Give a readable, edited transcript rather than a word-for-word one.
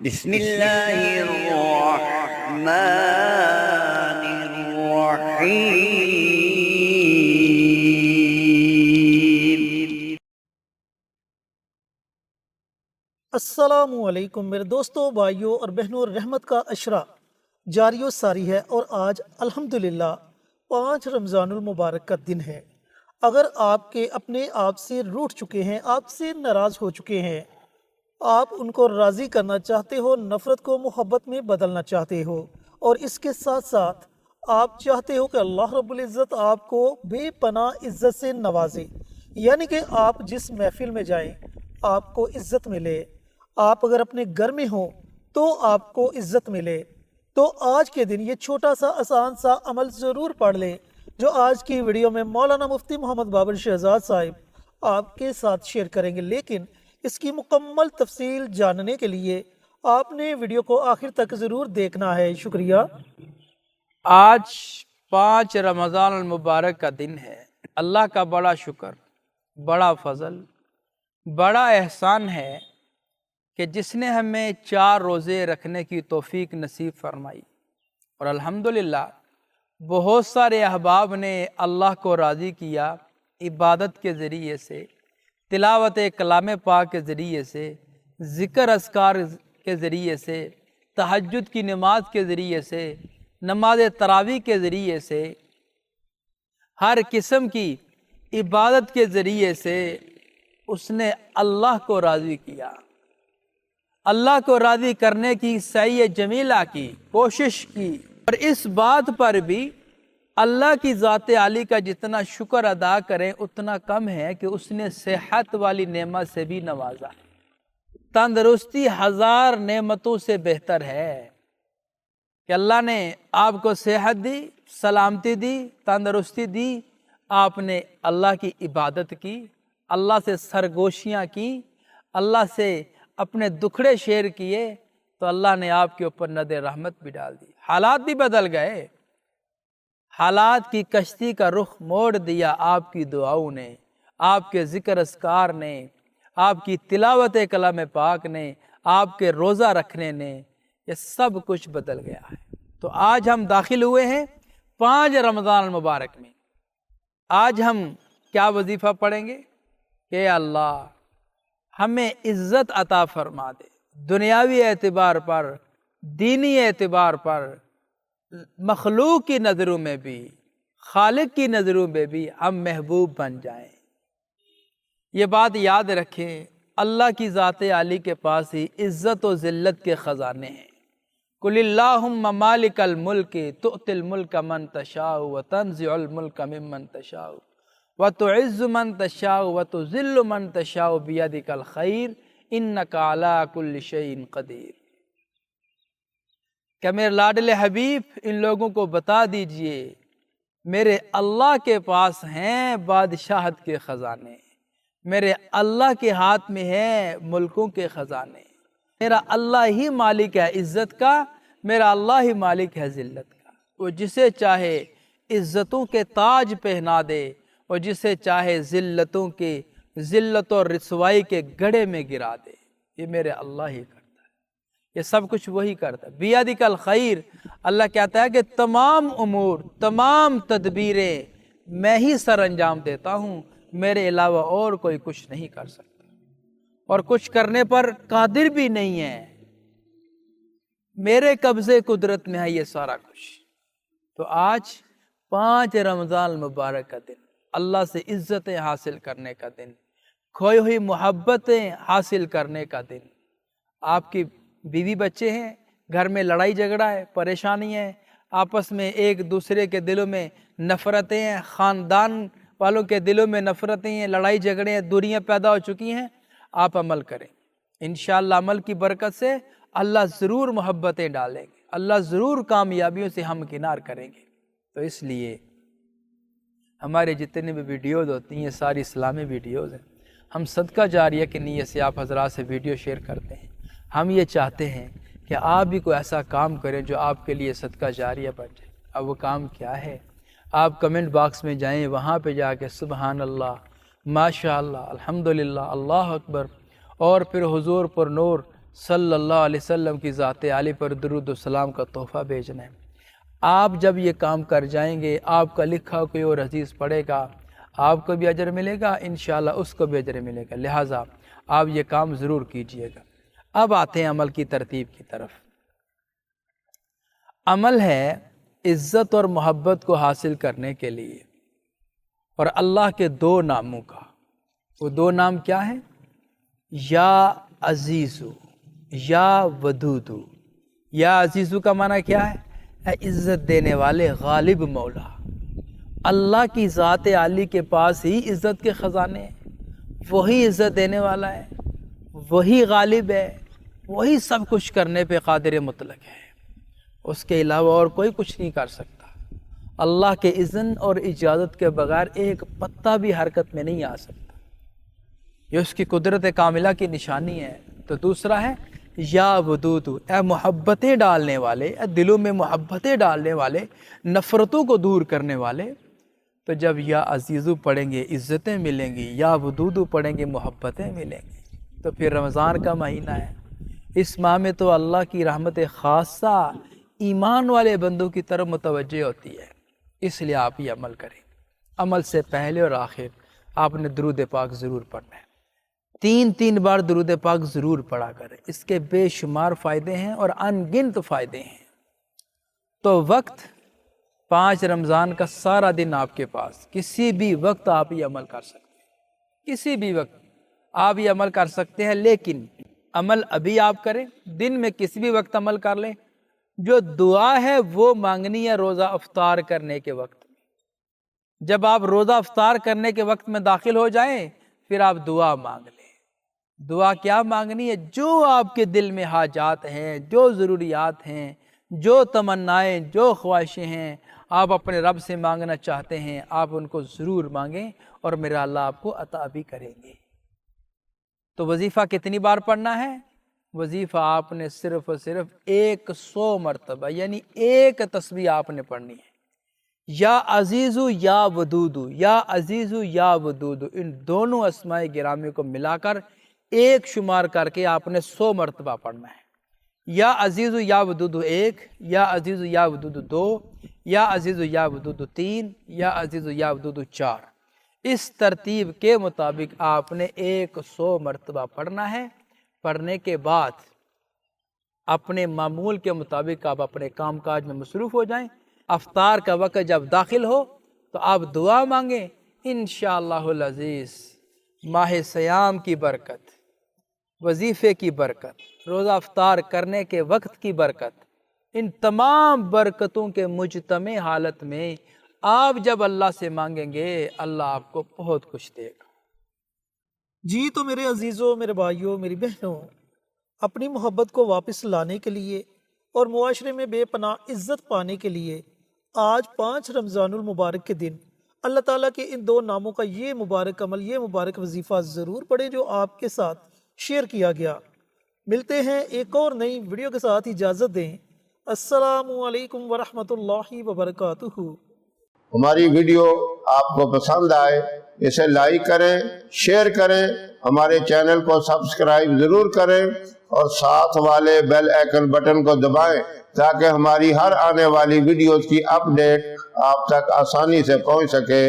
بسم اللہ الرحمن الرحیم۔ السلام علیکم میرے دوستوں، بھائیوں اور بہنوں، رحمت کا عشرہ جاری و ساری ہے اور آج الحمدللہ 5 رمضان المبارک کا دن ہے۔ اگر آپ کے اپنے آپ سے روٹھ چکے ہیں، آپ سے ناراض ہو چکے ہیں، آپ ان کو راضی کرنا چاہتے ہو، نفرت کو محبت میں بدلنا چاہتے ہو، اور اس کے ساتھ ساتھ آپ چاہتے ہو کہ اللہ رب العزت آپ کو بے پناہ عزت سے نوازے، یعنی کہ آپ جس محفل میں جائیں آپ کو عزت ملے، آپ اگر اپنے گھر میں ہوں تو آپ کو عزت ملے، تو آج کے دن یہ چھوٹا سا آسان سا عمل ضرور پڑھ لیں جو آج کی ویڈیو میں مولانا مفتی محمد بابر شہزاد صاحب آپ کے ساتھ شیئر کریں گے۔ لیکن اس کی مکمل تفصیل جاننے کے لیے آپ نے ویڈیو کو آخر تک ضرور دیکھنا ہے۔ شکریہ۔ آج 5 رمضان المبارک کا دن ہے۔ اللہ کا بڑا شکر، بڑا فضل، بڑا احسان ہے کہ جس نے ہمیں 4 روزے رکھنے کی توفیق نصیب فرمائی، اور الحمدللہ بہت سارے احباب نے اللہ کو راضی کیا عبادت کے ذریعے سے، تلاوت کلام پاک کے ذریعے سے، ذکر اذکار کے ذریعے سے، تہجد کی نماز کے ذریعے سے، نماز تراویح کے ذریعے سے، ہر قسم کی عبادت کے ذریعے سے اس نے اللہ کو راضی کیا، اللہ کو راضی کرنے کی سعی جمیلہ کی کوشش کی، اور اس بات پر بھی اللہ کی ذات عالی کا جتنا شکر ادا کریں اتنا کم ہے کہ اس نے صحت والی نعمت سے بھی نوازا۔ تندرستی 1000 نعمتوں سے بہتر ہے کہ اللہ نے آپ کو صحت دی، سلامتی دی، تندرستی دی، آپ نے اللہ کی عبادت کی، اللہ سے سرگوشیاں کی، اللہ سے اپنے دکھڑے شیئر کیے، تو اللہ نے آپ کے اوپر ند رحمت بھی ڈال دی، حالات بھی بدل گئے، حالات کی کشتی کا رخ موڑ دیا آپ کی دعاؤں نے، آپ کے ذکر اذکار نے، آپ کی تلاوت کلام پاک نے، آپ کے روزہ رکھنے نے، یہ سب کچھ بدل گیا ہے۔ تو آج ہم داخل ہوئے ہیں 5 رمضان المبارک میں۔ آج ہم کیا وظیفہ پڑھیں گے کہ اے اللہ ہمیں عزت عطا فرما دے، دنیاوی اعتبار پر، دینی اعتبار پر، مخلوق کی نظروں میں بھی، خالق کی نظروں میں بھی ہم محبوب بن جائیں۔ یہ بات یاد رکھیں، اللہ کی ذات عالی کے پاس ہی عزت و ذلت کے خزانے ہیں۔ قل اللہم مالک الملک تؤتی الملک من تشاء وتنزع الملک ممن تشاء وتعز من تشاء وتذل من تشاء بیدک الخیر انک علی کل شیء قدیر۔ کہ میرے لاڈلے حبیب ان لوگوں کو بتا دیجئے میرے اللہ کے پاس ہیں بادشاہت کے خزانے، میرے اللہ کے ہاتھ میں ہیں ملکوں کے خزانے، میرا اللہ ہی مالک ہے عزت کا، میرا اللہ ہی مالک ہے ذلت کا۔ وہ جسے چاہے عزتوں کے تاج پہنا دے اور جسے چاہے ذلتوں کے ذلت اور رسوائی کے گڑھے میں گرا دے، یہ میرے اللہ ہی کرتا ہے، یہ سب کچھ وہی کرتا ہے۔ بیدک الخیر، اللہ کہتا ہے کہ تمام امور، تمام تدبیریں میں ہی سر انجام دیتا ہوں، میرے علاوہ اور کوئی کچھ نہیں کر سکتا، اور کچھ کرنے پر قادر بھی نہیں ہے، میرے قبضے قدرت میں ہے یہ سارا کچھ۔ تو آج 5 رمضان المبارک کا دن، اللہ سے عزتیں حاصل کرنے کا دن، کھوئی ہوئی محبتیں حاصل کرنے کا دن۔ آپ کی بیوی بچے ہیں، گھر میں لڑائی جھگڑا ہے، پریشانی ہے، آپس میں ایک دوسرے کے دلوں میں نفرتیں ہیں، خاندان والوں کے دلوں میں نفرتیں ہیں، لڑائی جھگڑے ہیں، دوریاں پیدا ہو چکی ہیں، آپ عمل کریں، انشاءاللہ عمل کی برکت سے اللہ ضرور محبتیں ڈالیں گے، اللہ ضرور کامیابیوں سے ہمکنار کریں گے۔ تو اس لیے ہمارے جتنے بھی ویڈیوز ہوتی ہیں ساری اسلامی ویڈیوز ہیں، ہم صدقہ جاریہ کی نیت سے آپ حضرات سے ویڈیو شیئر کرتے ہیں۔ ہم یہ چاہتے ہیں کہ آپ بھی کوئی ایسا کام کریں جو آپ کے لیے صدقہ جاریہ بن جائے۔ اب وہ کام کیا ہے؟ آپ کمنٹ باکس میں جائیں، وہاں پہ جا کے سبحان اللہ، ماشاء اللہ، الحمدللہ، اللہ اکبر، اور پھر حضور پر نور صلی اللہ علیہ وسلم کی ذات عالی پر درود و سلام کا تحفہ بھیجنا ہے۔ آپ جب یہ کام کر جائیں گے، آپ کا لکھا کوئی اور عزیز پڑھے گا، آپ کو بھی اجر ملے گا، انشاءاللہ اس کو بھی اجر ملے گا، لہٰذا آپ یہ کام ضرور کیجئے گا۔ اب آتے ہیں عمل کی ترتیب کی طرف۔ عمل ہے عزت اور محبت کو حاصل کرنے کے لیے اور اللہ کے دو ناموں کا۔ وہ دو نام کیا ہیں؟ یا عزیزو، یا ودودو۔ یا عزیزو کا معنی کیا ہے؟ اے عزت دینے والے غالب مولا۔ اللہ کی ذات عالی کے پاس ہی عزت کے خزانے ہیں، وہی عزت دینے والا ہے، وہی غالب ہے، وہی سب کچھ کرنے پہ قادر مطلق ہے، اس کے علاوہ اور کوئی کچھ نہیں کر سکتا۔ اللہ کے اذن اور اجازت کے بغیر ایک پتا بھی حرکت میں نہیں آ سکتا، یہ اس کی قدرت کاملہ کی نشانی ہے۔ تو دوسرا ہے یا ودود، اے محبتیں ڈالنے والے، اے دلوں میں محبتیں ڈالنے والے، نفرتوں کو دور کرنے والے۔ تو جب یا عزیزو پڑھیں گے عزتیں ملیں گی، یا ودودو پڑھیں گے محبتیں ملیں گی۔ تو پھر رمضان کا مہینہ ہے، اس ماہ میں تو اللہ کی رحمت خاصہ ایمان والے بندوں کی طرف متوجہ ہوتی ہے، اس لیے آپ یہ عمل کریں۔ عمل سے پہلے اور آخر آپ نے درود پاک ضرور پڑھنا ہے، 3 بار درود پاک ضرور پڑھا کریں، اس کے بے شمار فائدے ہیں اور ان گنت فائدے ہیں۔ تو وقت 5 رمضان کا سارا دن آپ کے پاس، کسی بھی وقت آپ یہ عمل کر سکتے ہیں، کسی بھی وقت آپ یہ عمل کر سکتے ہیں، لیکن عمل ابھی آپ کریں، دن میں کسی بھی وقت عمل کر لیں۔ جو دعا ہے وہ مانگنی ہے روزہ افطار کرنے کے وقت میں۔ جب آپ روزہ افطار کرنے کے وقت میں داخل ہو جائیں پھر آپ دعا مانگ لیں۔ دعا کیا مانگنی ہے؟ جو آپ کے دل میں حاجات ہیں، جو ضروریات ہیں، جو تمنائیں، جو خواہشیں ہیں، آپ اپنے رب سے مانگنا چاہتے ہیں، آپ ان کو ضرور مانگیں اور میرا اللہ آپ کو عطا بھی کریں گے۔ تو وظیفہ کتنی بار پڑھنا ہے؟ وظیفہ آپ نے صرف اور صرف 100 مرتبہ، یعنی ایک تسبیح آپ نے پڑھنی ہے۔ یا عزیزو یا ودودو، یا عزیزو یا ودودو، ان دونوں اسماء گرامی کو ملا کر ایک شمار کر کے آپ نے 100 مرتبہ پڑھنا ہے۔ یا عزیزو یا ودودو 1، یا عزیزو یا ودودو 2، یا عزیزو یا ودودو 3، یا عزیزو یا ودودو 4۔ اس ترتیب کے مطابق آپ نے 100 مرتبہ پڑھنا ہے۔ پڑھنے کے بعد اپنے معمول کے مطابق آپ اپنے کام کاج میں مصروف ہو جائیں۔ افطار کا وقت جب داخل ہو تو آپ دعا مانگیں، انشاءاللہ العزیز ماہ سیام کی برکت، وظیفے کی برکت، روزہ افطار کرنے کے وقت کی برکت، ان تمام برکتوں کے مجتمع حالت میں آپ جب اللہ سے مانگیں گے اللہ آپ کو بہت کچھ دے گا۔ جی تو میرے عزیزوں، میرے بھائیوں، میری بہنوں، اپنی محبت کو واپس لانے کے لیے اور معاشرے میں بے پناہ عزت پانے کے لیے آج 5 رمضان المبارک کے دن اللہ تعالیٰ کے ان 2 ناموں کا یہ مبارک عمل، یہ مبارک وظیفہ ضرور پڑھیں جو آپ کے ساتھ شیئر کیا گیا۔ ملتے ہیں ایک اور نئی ویڈیو کے ساتھ، اجازت دیں۔ السلام علیکم ورحمۃ اللہ وبرکاتہ۔ ہماری ویڈیو آپ کو پسند آئے اسے لائک کریں، شیئر کریں، ہمارے چینل کو سبسکرائب ضرور کریں اور ساتھ والے بیل آئیکن بٹن کو دبائیں تاکہ ہماری ہر آنے والی ویڈیوز کی اپڈیٹ آپ تک آسانی سے پہنچ سکے۔